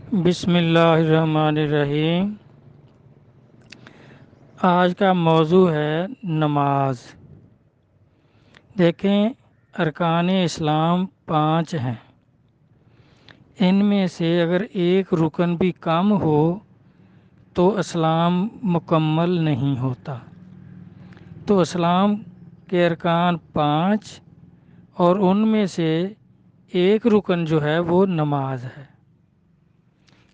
بسم اللہ الرحمن الرحیم۔ آج کا موضوع ہے نماز۔ دیکھیں، ارکان اسلام 5 ہیں۔ ان میں سے اگر ایک رکن بھی کم ہو تو اسلام مکمل نہیں ہوتا۔ تو اسلام کے ارکان 5 اور ان میں سے ایک رکن جو ہے وہ نماز ہے۔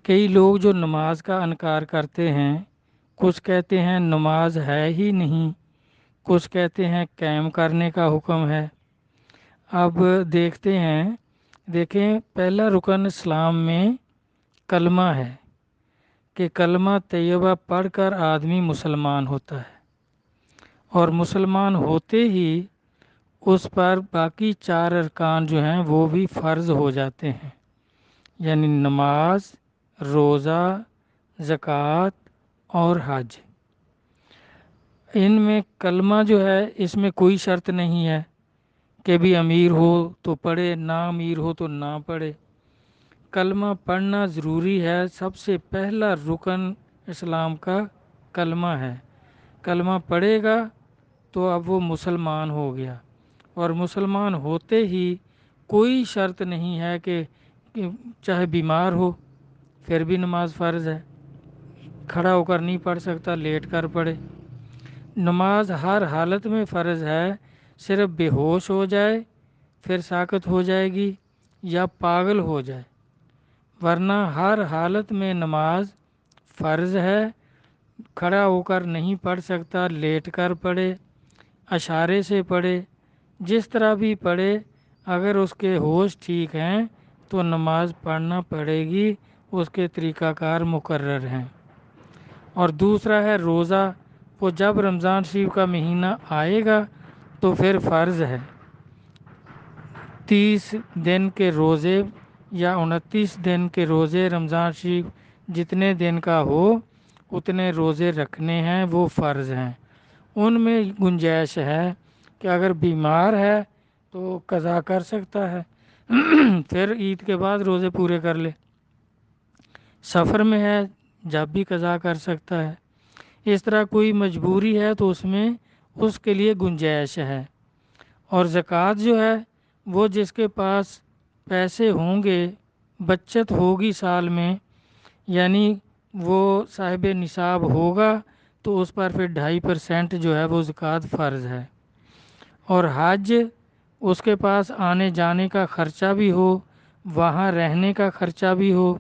کئی لوگ جو نماز کا انکار کرتے ہیں، کچھ کہتے ہیں نماز ہے ہی نہیں، کچھ کہتے ہیں قائم کرنے کا حکم ہے۔ اب دیکھیں پہلا رکن اسلام میں کلمہ ہے کہ کلمہ طیبہ پڑھ کر آدمی مسلمان ہوتا ہے، اور مسلمان ہوتے ہی اس پر باقی 4 ارکان جو ہیں وہ بھی فرض ہو جاتے ہیں، یعنی نماز، روزہ، زکوٰۃ اور حج۔ ان میں کلمہ جو ہے اس میں کوئی شرط نہیں ہے کہ بھی امیر ہو تو پڑھے، نہ امیر ہو تو نہ پڑھے۔ کلمہ پڑھنا ضروری ہے۔ سب سے پہلا رکن اسلام کا کلمہ ہے۔ کلمہ پڑھے گا تو اب وہ مسلمان ہو گیا، اور مسلمان ہوتے ہی کوئی شرط نہیں ہے کہ چاہے بیمار ہو پھر بھی نماز فرض ہے، کھڑا ہو کر نہیں پڑھ سکتا لیٹ کر پڑھے۔ نماز ہر حالت میں فرض ہے، صرف بے ہوش ہو جائے پھر ساکت ہو جائے گی، یا پاگل ہو جائے، ورنہ ہر حالت میں نماز فرض ہے۔ کھڑا ہو کر نہیں پڑھ سکتا، لیٹ کر پڑھے، اشارے سے پڑھے، جس طرح بھی پڑھے، اگر اس کے ہوش ٹھیک ہیں تو نماز پڑھنا پڑے گی، اس کے طریقہ کار مقرر ہیں۔ اور دوسرا ہے روزہ، وہ جب رمضان شریف کا مہینہ آئے گا تو پھر فرض ہے۔ 30 دن کے روزے یا 29 دن کے روزے، رمضان شریف جتنے دن کا ہو اتنے روزے رکھنے ہیں، وہ فرض ہیں۔ ان میں گنجائش ہے کہ اگر بیمار ہے تو قضا کر سکتا ہے، پھر عید کے بعد روزے پورے کر لے۔ سفر میں ہے جب بھی قضا کر سکتا ہے۔ اس طرح کوئی مجبوری ہے تو اس میں اس کے لیے گنجائش ہے۔ اور زکوٰۃ جو ہے وہ جس کے پاس پیسے ہوں گے، بچت ہوگی سال میں، یعنی وہ صاحب نصاب ہوگا، تو اس پر پھر 2.5% جو ہے وہ زکوٰۃ فرض ہے۔ اور حج، اس کے پاس آنے جانے کا خرچہ بھی ہو، وہاں رہنے کا خرچہ بھی ہو،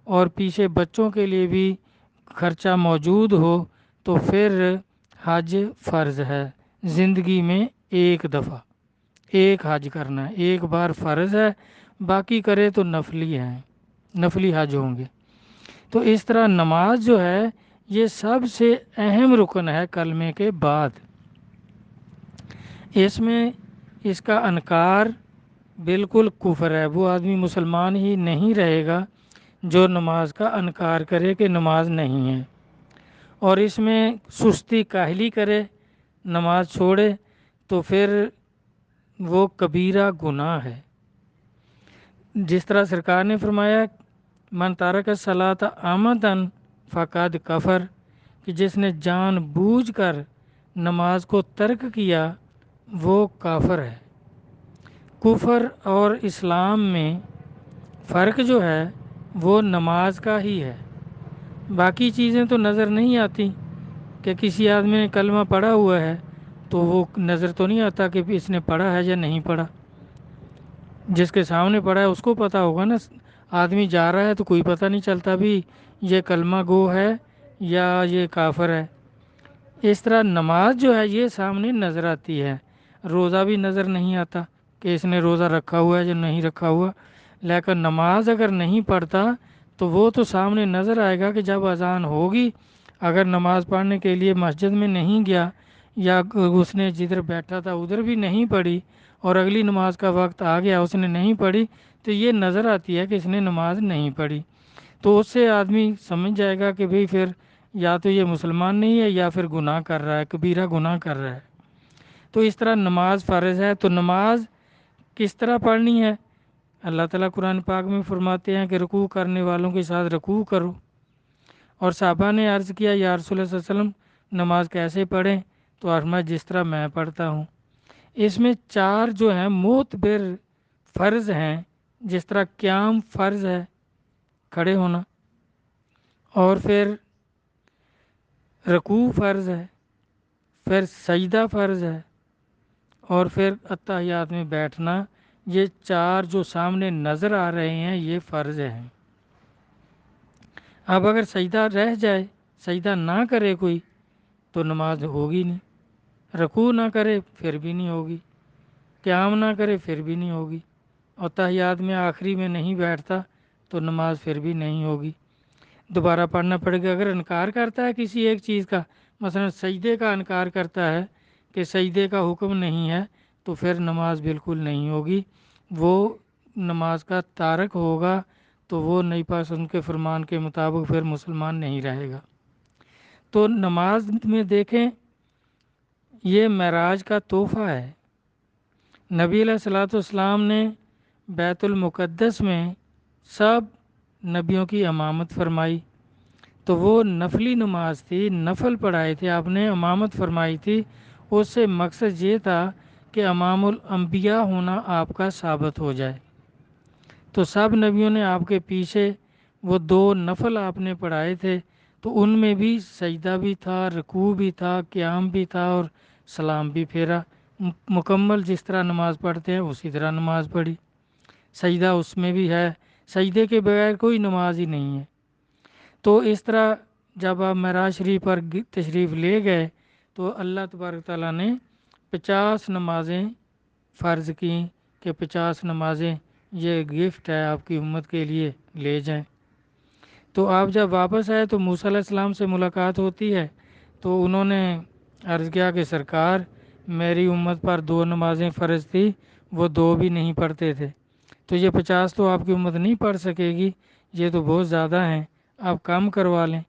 اور پیچھے بچوں کے لیے بھی خرچہ موجود ہو، تو پھر حج فرض ہے۔ زندگی میں ایک دفعہ ایک حج کرنا ہے، ایک بار فرض ہے، باقی کرے تو نفلی ہیں، نفلی حج ہوں گے۔ تو اس طرح نماز جو ہے یہ سب سے اہم رکن ہے کلمے کے بعد۔ اس میں اس کا انکار بالکل کفر ہے، وہ آدمی مسلمان ہی نہیں رہے گا جو نماز کا انکار کرے کہ نماز نہیں ہے، اور اس میں سستی کاہلی کرے، نماز چھوڑے، تو پھر وہ کبیرہ گناہ ہے۔ جس طرح سرکار نے فرمایا من ترک الصلاۃ عمدا فقد کفر، کہ جس نے جان بوجھ کر نماز کو ترک کیا وہ کافر ہے۔ کفر اور اسلام میں فرق جو ہے وہ نماز کا ہی ہے، باقی چیزیں تو نظر نہیں آتی۔ کہ کسی آدمی نے کلمہ پڑھا ہوا ہے تو وہ نظر تو نہیں آتا کہ اس نے پڑھا ہے یا نہیں پڑھا، جس کے سامنے پڑھا ہے اس کو پتہ ہوگا نا۔ آدمی جا رہا ہے تو کوئی پتہ نہیں چلتا بھی یہ کلمہ گو ہے یا یہ کافر ہے۔ اس طرح نماز جو ہے یہ سامنے نظر آتی ہے، روزہ بھی نظر نہیں آتا کہ اس نے روزہ رکھا ہوا ہے یا نہیں رکھا ہوا، لیکن نماز اگر نہیں پڑھتا تو وہ تو سامنے نظر آئے گا کہ جب اذان ہوگی، اگر نماز پڑھنے کے لیے مسجد میں نہیں گیا، یا اس نے جدھر بیٹھا تھا ادھر بھی نہیں پڑھی، اور اگلی نماز کا وقت آ گیا اس نے نہیں پڑھی، تو یہ نظر آتی ہے کہ اس نے نماز نہیں پڑھی۔ تو اس سے آدمی سمجھ جائے گا کہ بھئی پھر یا تو یہ مسلمان نہیں ہے یا پھر گناہ کر رہا ہے، کبیرہ گناہ کر رہا ہے۔ تو اس طرح نماز فرض ہے۔ تو نماز کس طرح پڑھنی ہے؟ اللہ تعالیٰ قرآن پاک میں فرماتے ہیں کہ رکوع کرنے والوں کے ساتھ رکوع کرو، اور صحابہ نے عرض کیا یا رسول اللہ صلی اللہ علیہ وسلم نماز کیسے پڑھیں؟ تو فرمایا جس طرح میں پڑھتا ہوں۔ اس میں 4 جو ہیں معتبر فرض ہیں، جس طرح قیام فرض ہے کھڑے ہونا، اور پھر رکوع فرض ہے، پھر سجدہ فرض ہے، اور پھر اتحیات میں بیٹھنا۔ یہ 4 جو سامنے نظر آ رہے ہیں یہ فرض ہیں۔ اب اگر سجدہ رہ جائے، سجدہ نہ کرے کوئی، تو نماز ہوگی نہیں، رکوع نہ کرے پھر بھی نہیں ہوگی، قیام نہ کرے پھر بھی نہیں ہوگی، اور تحیات میں آخری میں نہیں بیٹھتا تو نماز پھر بھی نہیں ہوگی، دوبارہ پڑھنا پڑے گا۔ اگر انکار کرتا ہے کسی ایک چیز کا، مثلا سجدے کا انکار کرتا ہے کہ سجدے کا حکم نہیں ہے، تو پھر نماز بالکل نہیں ہوگی، وہ نماز کا تارک ہوگا، تو وہ نبی پاک صلی اللہ علیہ وسلم کے فرمان کے مطابق پھر مسلمان نہیں رہے گا۔ تو نماز میں دیکھیں یہ معراج کا تحفہ ہے۔ نبی علیہ الصلوۃ والسلام نے بیت المقدس میں سب نبیوں کی امامت فرمائی، تو وہ نفلی نماز تھی، نفل پڑھائے تھے آپ نے، امامت فرمائی تھی۔ اس سے مقصد یہ تھا کہ امام الانبیاء ہونا آپ کا ثابت ہو جائے۔ تو سب نبیوں نے آپ کے پیچھے وہ 2 نفل آپ نے پڑھائے تھے، تو ان میں بھی سجدہ بھی تھا، رکوع بھی تھا، قیام بھی تھا، اور سلام بھی پھیرا، مکمل جس طرح نماز پڑھتے ہیں اسی طرح نماز پڑھی۔ سجدہ اس میں بھی ہے، سجدے کے بغیر کوئی نماز ہی نہیں ہے۔ تو اس طرح جب آپ معراج شریف پر تشریف لے گئے تو اللہ تبارک تعالیٰ نے 50 نمازیں فرض کیں کہ 50 نمازیں یہ گفٹ ہے آپ کی امت کے لیے، لے جائیں۔ تو آپ جب واپس آئے تو موسیٰ علیہ السلام سے ملاقات ہوتی ہے، تو انہوں نے عرض کیا کہ سرکار میری امت پر 2 نمازیں فرض تھی، وہ 2 بھی نہیں پڑھتے تھے، تو یہ 50 تو آپ کی امت نہیں پڑھ سکے گی، یہ تو بہت زیادہ ہیں، آپ کم کروا لیں۔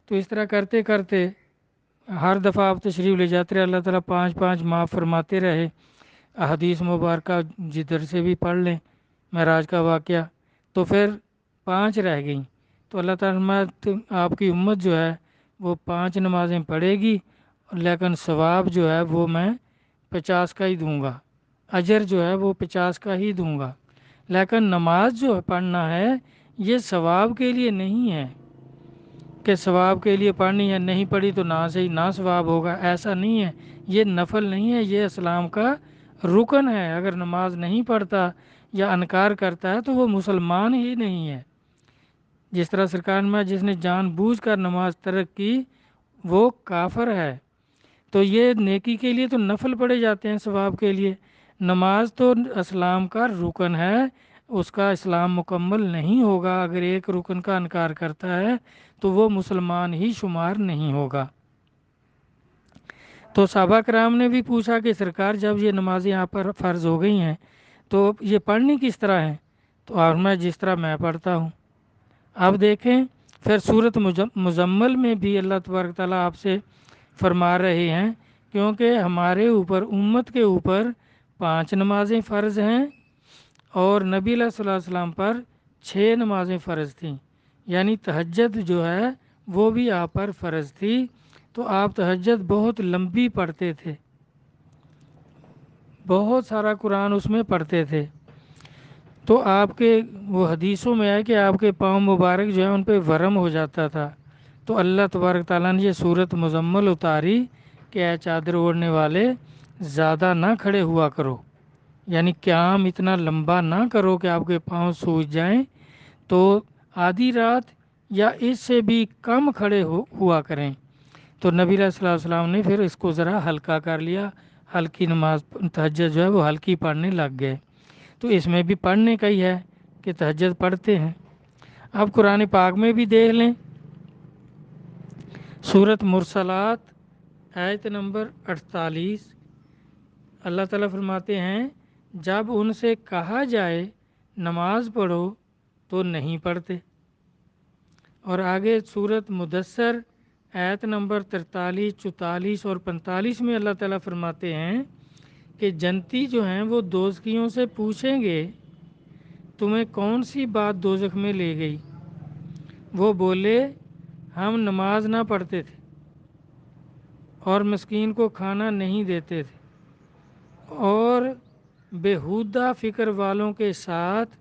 تو اس طرح کرتے کرتے ہر دفعہ آپ تشریف لے جاتے رہے، اللہ تعالیٰ 5 معاف فرماتے رہے۔ احادیث مبارکہ جدھر سے بھی پڑھ لیں معراج کا واقعہ، تو پھر 5 رہ گئیں، تو اللہ تعالیٰ آپ کی امت جو ہے وہ 5 نمازیں پڑھے گی، لیکن ثواب جو ہے وہ میں 50 کا ہی دوں گا، اجر جو ہے وہ 50 کا ہی دوں گا، لیکن نماز جو پڑھنا ہے یہ ثواب کے لیے نہیں ہے کہ ثواب کے لیے پڑھنی ہے، نہیں پڑھی تو نہ صحیح نہ ثواب ہوگا، ایسا نہیں ہے، یہ نفل نہیں ہے، یہ اسلام کا رکن ہے۔ اگر نماز نہیں پڑھتا یا انکار کرتا ہے تو وہ مسلمان ہی نہیں ہے۔ جس طرح سرکار میں جس نے جان بوجھ کر نماز ترک کی وہ کافر ہے۔ تو یہ نیکی کے لیے تو نفل پڑھے جاتے ہیں ثواب کے لیے، نماز تو اسلام کا رکن ہے، اس کا اسلام مکمل نہیں ہوگا اگر ایک رکن کا انکار کرتا ہے تو وہ مسلمان ہی شمار نہیں ہوگا۔ تو صحابہ کرام نے بھی پوچھا کہ سرکار جب یہ نمازیں آپ پر فرض ہو گئی ہیں تو یہ پڑھنی کس طرح ہیں؟ تو اور میں جس طرح میں پڑھتا ہوں۔ اب دیکھیں پھر سورۃ مزمل میں بھی اللہ تبارک تعالیٰ آپ سے فرما رہے ہیں، کیونکہ ہمارے اوپر امت کے اوپر 5 نمازیں فرض ہیں، اور نبی علیہ الصلوۃ والسلام پر 6 نمازیں فرض تھیں، یعنی تہجد جو ہے وہ بھی آپ پر فرض تھی، تو آپ تہجد بہت لمبی پڑھتے تھے، بہت سارا قرآن اس میں پڑھتے تھے، تو آپ کے وہ حدیثوں میں ہے کہ آپ کے پاؤں مبارک جو ہے ان پہ ورم ہو جاتا تھا، تو اللہ تبارک تعالیٰ نے یہ سورۃ مزمل اتاری کہ اے چادر اوڑھنے والے زیادہ نہ کھڑے ہوا کرو، یعنی قیام اتنا لمبا نہ کرو کہ آپ کے پاؤں سوج جائیں، تو آدھی رات یا اس سے بھی کم کھڑے ہوا کریں۔ تو نبی علیہ الصلوۃ والسلام نے پھر اس کو ذرا ہلکا کر لیا، ہلکی نماز تہجد جو ہے وہ ہلکی پڑھنے لگ گئے، تو اس میں بھی پڑھنے کا ہی ہے کہ تہجد پڑھتے ہیں۔ اب قرآن پاک میں بھی دیکھ لیں، سورۃ مرسلات آیت نمبر 48، اللہ تعالیٰ فرماتے ہیں جب ان سے کہا جائے نماز پڑھو تو نہیں پڑھتے، اور آگے سورۃ مدثر آیت نمبر 43، 44 اور 45 میں اللہ تعالیٰ فرماتے ہیں کہ جنتی جو ہیں وہ دوزخیوں سے پوچھیں گے تمہیں کون سی بات دوزخ میں لے گئی؟ وہ بولے ہم نماز نہ پڑھتے تھے اور مسکین کو کھانا نہیں دیتے تھے اور بیہودہ فکر والوں کے ساتھ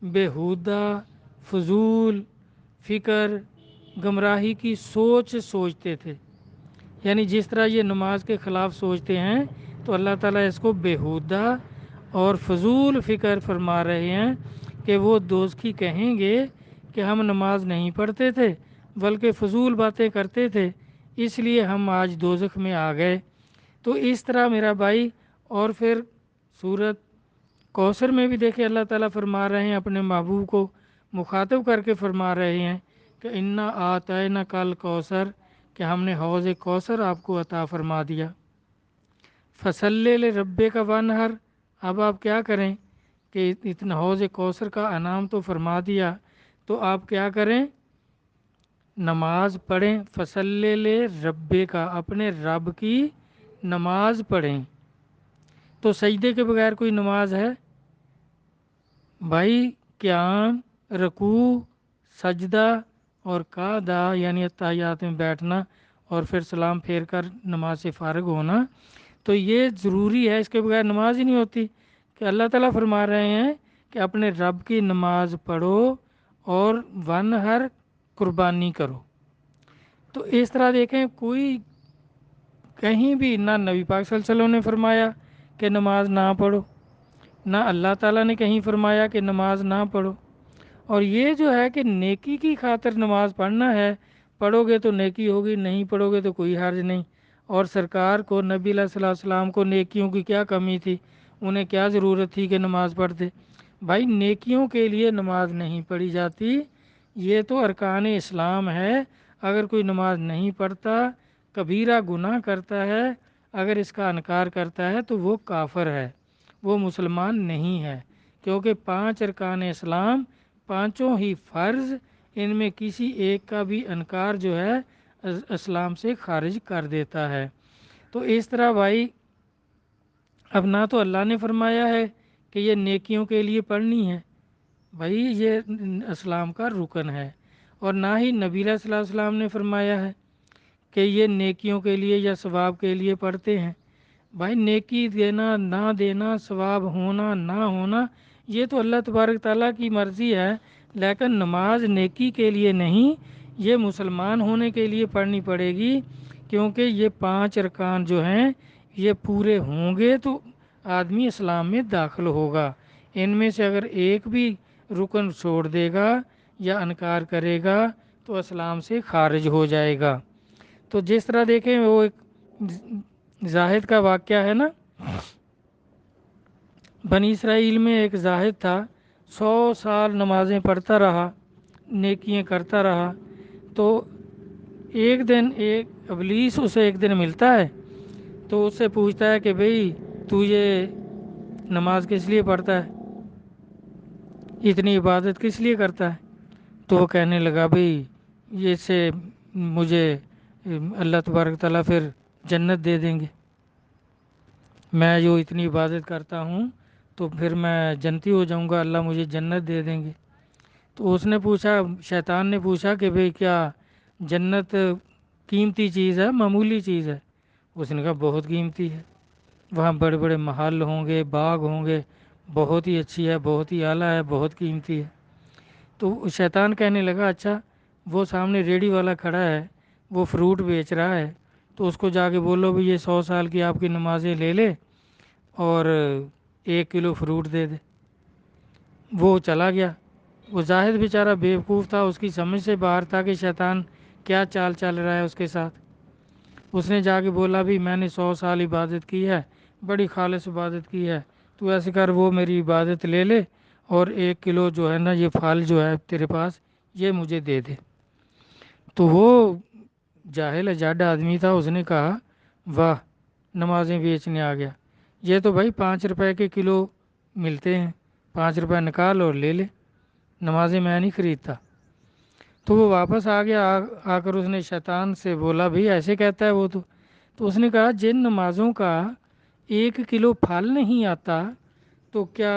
بیہودہ فضول فکر گمراہی کی سوچ سوچتے تھے. یعنی جس طرح یہ نماز کے خلاف سوچتے ہیں تو اللہ تعالیٰ اس کو بیہودہ اور فضول فکر فرما رہے ہیں کہ وہ دوزخی کہیں گے کہ ہم نماز نہیں پڑھتے تھے بلکہ فضول باتیں کرتے تھے، اس لیے ہم آج دوزخ میں آ گئے. تو اس طرح میرا بھائی، اور پھر سورت کوثر میں بھی دیکھیں اللہ تعالیٰ فرما رہے ہیں، اپنے محبوب کو مخاطب کر کے فرما رہے ہیں کہ انا آتینا کل کوثر، کہ ہم نے حوض کوثر آپ کو عطا فرما دیا. فصلی لربے کا وانحر، اب آپ کیا کریں کہ اتنا حوض کوثر کا انعام تو فرما دیا، تو آپ کیا کریں؟ نماز پڑھیں. فصلی لربے کا، اپنے رب کی نماز پڑھیں. تو سجدے کے بغیر کوئی نماز ہے بھائی؟ قیام، رکوع، سجدہ اور قعدہ یعنی اتحیات میں بیٹھنا اور پھر سلام پھیر کر نماز سے فارغ ہونا، تو یہ ضروری ہے، اس کے بغیر نماز ہی نہیں ہوتی. کہ اللہ تعالیٰ فرما رہے ہیں کہ اپنے رب کی نماز پڑھو اور وانحر، قربانی کرو. تو اس طرح دیکھیں، کوئی کہیں بھی نہ نبی پاک صلی اللہ علیہ وسلم نے فرمایا کہ نماز نہ پڑھو، نہ اللہ تعالیٰ نے کہیں فرمایا کہ نماز نہ پڑھو. اور یہ جو ہے کہ نیکی کی خاطر نماز پڑھنا ہے، پڑھو گے تو نیکی ہوگی، نہیں پڑھو گے تو کوئی حرج نہیں. اور سرکار کو، نبی علیہ الصلوۃ والسلام کو نیکیوں کی کیا کمی تھی؟ انہیں کیا ضرورت تھی کہ نماز پڑھتے؟ بھائی نیکیوں کے لیے نماز نہیں پڑھی جاتی، یہ تو ارکان اسلام ہے. اگر کوئی نماز نہیں پڑھتا، کبیرہ گناہ کرتا ہے، اگر اس کا انکار کرتا ہے تو وہ کافر ہے، وہ مسلمان نہیں ہے. کیونکہ 5 ارکان اسلام، پانچوں ہی فرض، ان میں کسی ایک کا بھی انکار جو ہے اسلام سے خارج کر دیتا ہے. تو اس طرح بھائی، اب نہ تو اللہ نے فرمایا ہے کہ یہ نیکیوں کے لیے پڑھنی ہے، بھائی یہ اسلام کا رکن ہے، اور نہ ہی نبی علیہ الصلوۃ والسلام نے فرمایا ہے کہ یہ نیکیوں کے لیے یا ثواب کے لیے پڑھتے ہیں. بھائی نیکی دینا نہ دینا، ثواب ہونا نہ ہونا، یہ تو اللہ تبارک تعالیٰ کی مرضی ہے. لیکن نماز نیکی کے لیے نہیں، یہ مسلمان ہونے کے لیے پڑھنی پڑے گی، کیونکہ یہ 5 ارکان جو ہیں یہ پورے ہوں گے تو آدمی اسلام میں داخل ہوگا. ان میں سے اگر ایک بھی رکن چھوڑ دے گا یا انکار کرے گا تو اسلام سے خارج ہو جائے گا. تو جس طرح دیکھیں، وہ ایک زاہد کا واقعہ ہے نا، بنی اسرائیل میں ایک زاہد تھا، 100 سال نمازیں پڑھتا رہا، نیکیاں کرتا رہا. تو ایک دن ایک ابلیس اسے ایک دن ملتا ہے تو اس سے پوچھتا ہے کہ بھئی تو یہ نماز کس لیے پڑھتا ہے، اتنی عبادت کس لیے کرتا ہے؟ تو وہ کہنے لگا بھئی یہ سے مجھے اللہ تبارک تعالیٰ پھر جنت دے دیں گے، میں جو اتنی عبادت کرتا ہوں تو پھر میں جنتی ہو جاؤں گا، اللہ مجھے جنت دے دیں گے. تو اس نے پوچھا، شیطان نے پوچھا کہ بھئی کیا جنت قیمتی چیز ہے، معمولی چیز ہے؟ اس نے کہا بہت قیمتی ہے، وہاں بڑے بڑے محل ہوں گے، باغ ہوں گے، بہت ہی اچھی ہے، بہت ہی اعلیٰ ہے، بہت قیمتی ہے. تو شیطان کہنے لگا اچھا، وہ سامنے ریڑھی والا کھڑا ہے، وہ فروٹ بیچ رہا ہے، تو اس کو جا کے بولو بھی یہ 100 سال کی آپ کی نمازیں لے لے اور 1 کلو فروٹ دے دے. وہ چلا گیا. وہ زاہد بیچارہ بیوقوف تھا، اس کی سمجھ سے باہر تھا کہ شیطان کیا چال چل رہا ہے اس کے ساتھ. اس نے جا کے بولا بھی میں نے 100 سال عبادت کی ہے، بڑی خالص عبادت کی ہے، تو ایسے کر وہ میری عبادت لے لے اور 1 کلو جو ہے نا یہ پھل جو ہے تیرے پاس یہ مجھے دے دے. تو وہ جاہل اجاڈ آدمی تھا، اس نے کہا واہ، نمازیں بیچنے آ گیا، یہ تو بھائی 5 روپے کے کلو ملتے ہیں، 5 روپے نکال اور لے لے، نمازیں میں نہیں خریدتا. تو وہ واپس آ گیا، آ کر اس نے شیطان سے بولا بھئی ایسے کہتا ہے وہ تو اس نے کہا جن نمازوں کا 1 کلو پھل نہیں آتا تو کیا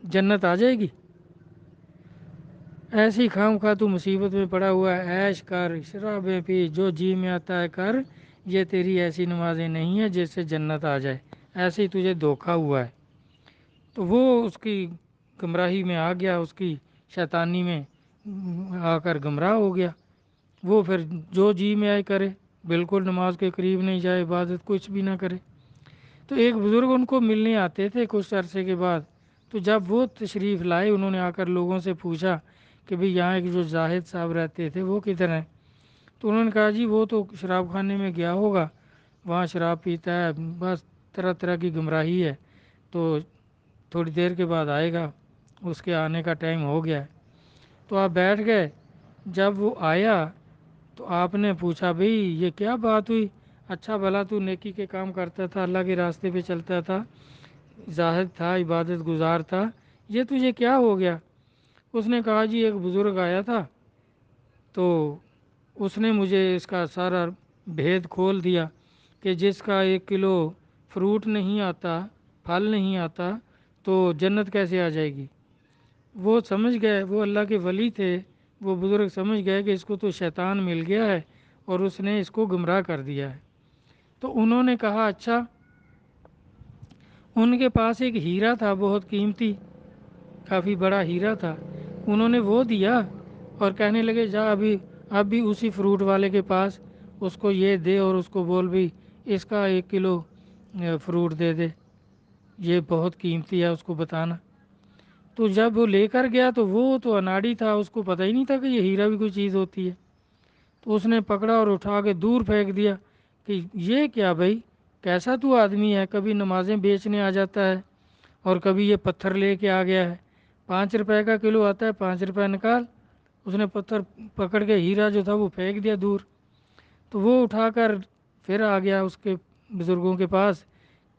جنت آ جائے گی؟ ایسی خام خواہ تو مصیبت میں پڑا ہوا ہے، عیش کر، شرابیں پی، جو جی میں آتا ہے کر، یہ تیری ایسی نمازیں نہیں ہیں جس سے جنت آ جائے، ایسے ہی تجھے دھوکہ ہوا ہے۔ تو وہ اس کی گمراہی میں آ گیا، اس کی شیطانی میں آ کر گمراہ ہو گیا۔ وہ پھر جو جی میں آئے کرے، بالکل نماز کے قریب نہیں جائے، عبادت کچھ بھی نہ کرے۔ تو ایک بزرگ ان کو ملنے آتے تھے کچھ عرصے کے بعد، تو جب وہ تشریف لائے انہوں نے آ کر لوگوں سے پوچھا کہ بھئی یہاں ایک جو زاہد صاحب رہتے تھے وہ کدھر ہیں؟ تو انہوں نے کہا جی وہ تو شراب خانے میں گیا ہوگا، وہاں شراب پیتا ہے، بس طرح طرح کی گمراہی ہے، تو تھوڑی دیر کے بعد آئے گا، اس کے آنے کا ٹائم ہو گیا ہے۔ تو آپ بیٹھ گئے۔ جب وہ آیا تو آپ نے پوچھا بھئی یہ کیا بات ہوئی؟ اچھا بھلا تو نیکی کے کام کرتا تھا، اللہ کے راستے پہ چلتا تھا، زاہد تھا، عبادت گزار تھا، یہ تجھے کیا ہو گیا؟ اس نے کہا جی ایک بزرگ آیا تھا تو اس نے مجھے اس کا سارا بھید کھول دیا کہ جس کا 1 کلو فروٹ نہیں آتا، پھل نہیں آتا، تو جنت کیسے آ جائے گی؟ وہ سمجھ گئے، وہ اللہ کے ولی تھے، وہ بزرگ سمجھ گئے کہ اس کو تو شیطان مل گیا ہے اور اس نے اس کو گمراہ کر دیا ہے۔ تو انہوں نے کہا اچھا، ان کے پاس ایک ہیرا تھا بہت قیمتی، کافی بڑا ہیرا تھا، انہوں نے وہ دیا اور کہنے لگے جا اب بھی اسی فروٹ والے کے پاس اس کو یہ دے اور اس کو بول بھی اس کا 1 کلو فروٹ دے دے، یہ بہت قیمتی ہے، اس کو بتانا۔ تو جب وہ لے کر گیا تو وہ تو اناڑی تھا، اس کو پتہ ہی نہیں تھا کہ یہ ہیرا بھی کوئی چیز ہوتی ہے۔ تو اس نے پکڑا اور اٹھا کے دور پھینک دیا کہ یہ کیا بھائی، کیسا تو آدمی ہے، کبھی نمازیں بیچنے آ جاتا ہے اور کبھی یہ پتھر لے کے آ گیا ہے، 5 روپے کا کلو آتا ہے، 5 روپے نکال۔ اس نے پتھر پکڑ کے ہیرا جو تھا وہ پھینک دیا دور۔ تو وہ اٹھا کر پھر آ گیا اس کے بزرگوں کے پاس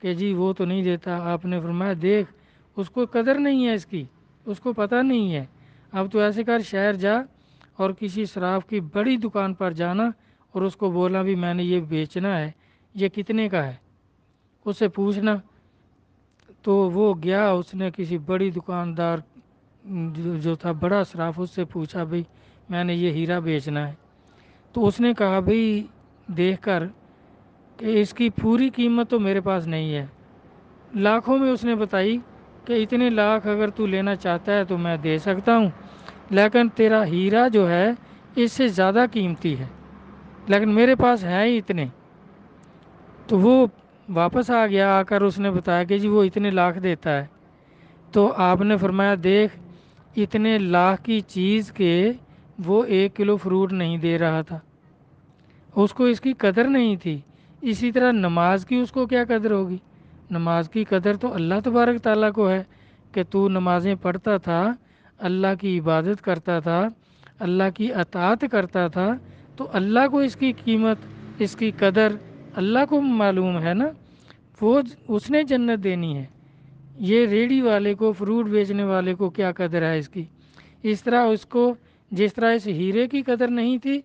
کہ جی وہ تو نہیں دیتا۔ آپ نے فرمایا دیکھ اس کو قدر نہیں ہے اس کی، اس کو پتہ نہیں ہے، اب تو ایسے کر شہر جا اور کسی صراف کی بڑی دکان پر جانا اور اس کو بولا بھی میں نے یہ بیچنا ہے، یہ کتنے کا ہے، اس سے پوچھنا۔ تو وہ گیا، اس نے کسی بڑی دکاندار جو تھا بڑا صراف، اس سے پوچھا بھئی میں نے یہ ہیرا بیچنا ہے۔ تو اس نے کہا بھئی دیکھ کر کہ اس کی پوری قیمت تو میرے پاس نہیں ہے، لاکھوں میں اس نے بتائی کہ اتنے لاکھ اگر تو لینا چاہتا ہے تو میں دے سکتا ہوں، لیکن تیرا ہیرا جو ہے اس سے زیادہ قیمتی ہے، لیکن میرے پاس ہے ہی اتنے۔ تو وہ واپس آ گیا، آ کر اس نے بتایا کہ جی وہ اتنے لاکھ دیتا ہے۔ تو آپ نے فرمایا دیکھ اتنے لاکھ کی چیز کے وہ 1 کلو فروٹ نہیں دے رہا تھا، اس کو اس کی قدر نہیں تھی۔ اسی طرح نماز کی اس کو کیا قدر ہوگی؟ نماز کی قدر تو اللہ تبارک تعالیٰ کو ہے کہ تو نمازیں پڑھتا تھا، اللہ کی عبادت کرتا تھا، اللہ کی اطاعت کرتا تھا، تو اللہ کو اس کی قیمت، اس کی قدر اللہ کو معلوم ہے نا، وہ اس نے جنت دینی ہے۔ یہ ریڑھی والے کو، فروٹ بیچنے والے کو کیا قدر ہے اس کی؟ اس طرح اس کو جس طرح اس ہیرے کی قدر نہیں تھی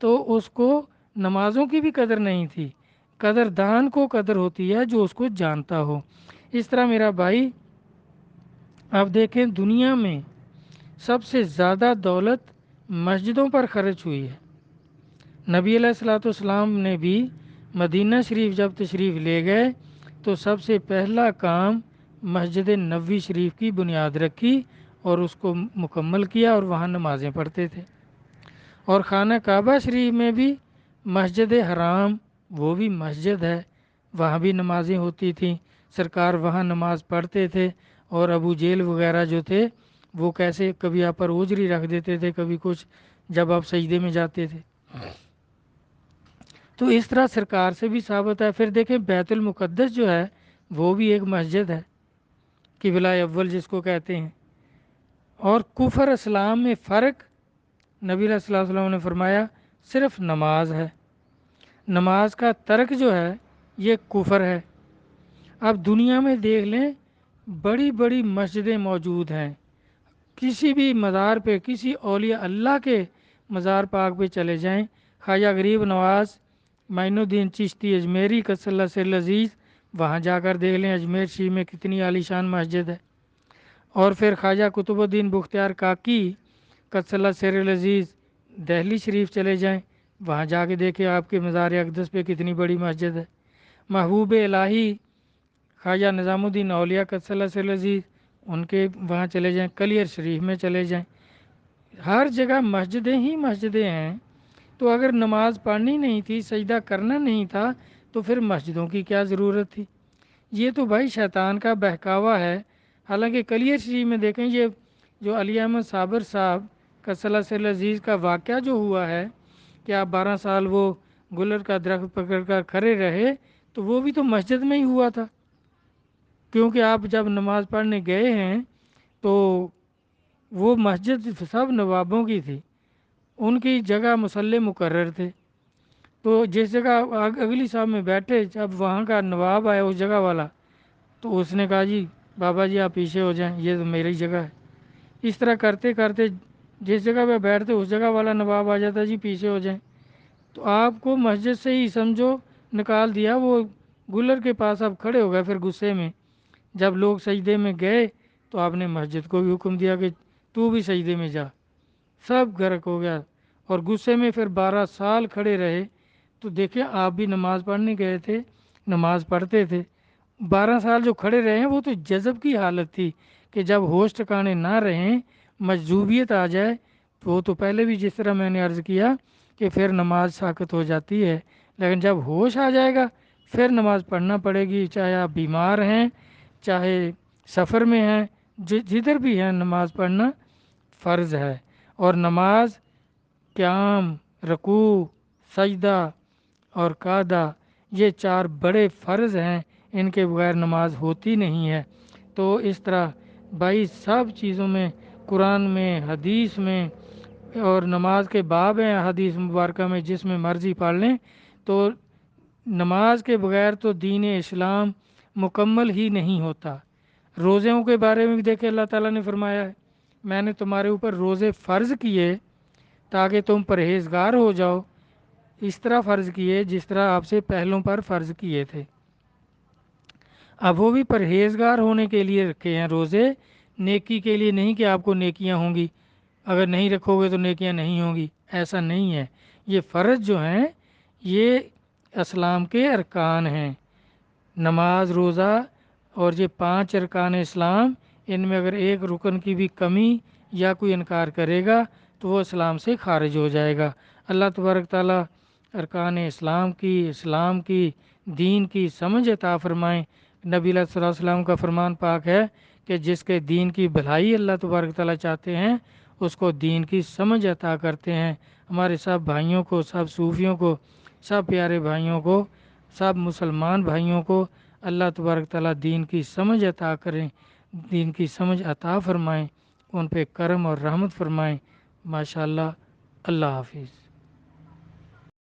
تو اس کو نمازوں کی بھی قدر نہیں تھی۔ قدر دان کو قدر ہوتی ہے جو اس کو جانتا ہو۔ اس طرح میرا بھائی آپ دیکھیں دنیا میں سب سے زیادہ دولت مسجدوں پر خرچ ہوئی ہے۔ نبی علیہ الصلوۃ والسلام نے بھی مدینہ شریف جب تشریف لے گئے تو سب سے پہلا کام مسجد نبوی شریف کی بنیاد رکھی اور اس کو مکمل کیا اور وہاں نمازیں پڑھتے تھے۔ اور خانہ کعبہ شریف میں بھی مسجد حرام، وہ بھی مسجد ہے، وہاں بھی نمازیں ہوتی تھیں، سرکار وہاں نماز پڑھتے تھے، اور ابو جیل وغیرہ جو تھے وہ کیسے کبھی آپ پر اوجری رکھ دیتے تھے، کبھی کچھ، جب آپ سجدے میں جاتے تھے۔ تو اس طرح سرکار سے بھی ثابت ہے۔ پھر دیکھیں بیت المقدس جو ہے وہ بھی ایک مسجد ہے، قبلہ اول جس کو کہتے ہیں۔ اور کفر اسلام میں فرق نبی علیہ الصلوۃ والسلام نے فرمایا صرف نماز ہے، نماز کا ترک جو ہے یہ کفر ہے۔ اب دنیا میں دیکھ لیں بڑی بڑی مسجدیں موجود ہیں، کسی بھی مزار پہ، کسی اولیاء اللہ کے مزار پاک پہ چلے جائیں، خواجہ غریب نواز معین الدین چشتی اجمیری قدس اللہ سر عزیز، وہاں جا کر دیکھ لیں اجمیر شریف میں کتنی عالی شان مسجد ہے۔ اور پھر خواجہ قطب الدین بختیار کاکی قدس سر العزیز دہلی شریف چلے جائیں، وہاں جا کے دیکھیں آپ کے مزار اقدس پہ کتنی بڑی مسجد ہے۔ محبوب الہی خواجہ نظام الدین اولیاء قدس سر العزیز ان کے وہاں چلے جائیں، کلیر شریف میں چلے جائیں، ہر جگہ مسجدیں ہی مسجدیں ہیں۔ تو اگر نماز پڑھنی نہیں تھی، سجدہ کرنا نہیں تھا، تو پھر مسجدوں کی کیا ضرورت تھی؟ یہ تو بھائی شیطان کا بہکاوا ہے۔ حالانکہ کلیر شریف میں دیکھیں، یہ جو علی احمد صابر صاحب قدس سر العزیز کا واقعہ جو ہوا ہے کہ آپ 12 سال وہ گلر کا درخت پکڑ کر کھڑے رہے، تو وہ بھی تو مسجد میں ہی ہوا تھا، کیونکہ آپ جب نماز پڑھنے گئے ہیں تو وہ مسجد سب نوابوں کی تھی، ان کی جگہ مصلی مقرر تھے، تو جس جگہ اگلی صاحب میں بیٹھے، جب وہاں کا نواب آیا اس جگہ والا، تو اس نے کہا جی بابا جی آپ پیچھے ہو جائیں، یہ تو میری جگہ ہے۔ اس طرح کرتے کرتے جس جگہ پہ بیٹھتے اس جگہ والا نواب آ جاتا جی پیچھے ہو جائیں، تو آپ کو مسجد سے ہی سمجھو نکال دیا۔ وہ گلر کے پاس آپ کھڑے ہو گئے، پھر غصے میں جب لوگ سجدے میں گئے تو آپ نے مسجد کو بھی حکم دیا کہ تو بھی سجدے میں جا، سب غرق ہو گیا، اور غصے میں پھر 12 سال کھڑے رہے۔ تو دیکھیں آپ بھی نماز پڑھنے گئے تھے، نماز پڑھتے تھے، 12 سال جو کھڑے رہے ہیں وہ تو جذب کی حالت تھی کہ جب ہوش ٹھکانے نہ رہیں، مجذوبیت آ جائے، تو وہ تو پہلے بھی جس طرح میں نے عرض کیا کہ پھر نماز ساقط ہو جاتی ہے، لیکن جب ہوش آ جائے گا پھر نماز پڑھنا پڑے گی، چاہے آپ بیمار ہیں، چاہے سفر میں ہیں، جدھر بھی ہیں نماز پڑھنا فرض ہے۔ اور نماز قیام، رکوع، سجدہ اور قعدہ، یہ 4 بڑے فرض ہیں، ان کے بغیر نماز ہوتی نہیں ہے۔ تو اس طرح بھائی سب چیزوں میں، قرآن میں، حدیث میں، اور نماز کے باب ہیں حدیث مبارکہ میں، جس میں مرضی پڑھ لیں، تو نماز کے بغیر تو دین اسلام مکمل ہی نہیں ہوتا۔ روزوں کے بارے میں بھی دیکھیں، اللہ تعالیٰ نے فرمایا ہے میں نے تمہارے اوپر روزے فرض کیے تاکہ تم پرہیزگار ہو جاؤ، اس طرح فرض کیے جس طرح آپ سے پہلوں پر فرض کیے تھے۔ اب وہ بھی پرہیزگار ہونے کے لیے رکھے ہیں روزے، نیکی کے لیے نہیں کہ آپ کو نیکیاں ہوں گی، اگر نہیں رکھو گے تو نیکیاں نہیں ہوں گی، ایسا نہیں ہے۔ یہ فرض جو ہیں یہ اسلام کے ارکان ہیں، نماز، روزہ اور یہ 5 ارکان اسلام، ان میں اگر ایک رکن کی بھی کمی یا کوئی انکار کرے گا تو وہ اسلام سے خارج ہو جائے گا۔ اللہ تبارک تعالیٰ ارکان اسلام کی دین کی سمجھ عطا فرمائیں۔ نبی صلی اللہ علیہ وسلم کا فرمان پاک ہے کہ جس کے دین کی بھلائی اللہ تبارک تعالیٰ چاہتے ہیں اس کو دین کی سمجھ عطا کرتے ہیں۔ ہمارے سب بھائیوں کو، سب صوفیوں کو، سب پیارے بھائیوں کو، سب مسلمان بھائیوں کو اللہ تبارک تعالیٰ دین کی سمجھ عطا کریں، دین کی سمجھ عطا فرمائیں، ان پہ کرم اور رحمت فرمائیں۔ ماشاءاللہ۔ اللہ حافظ۔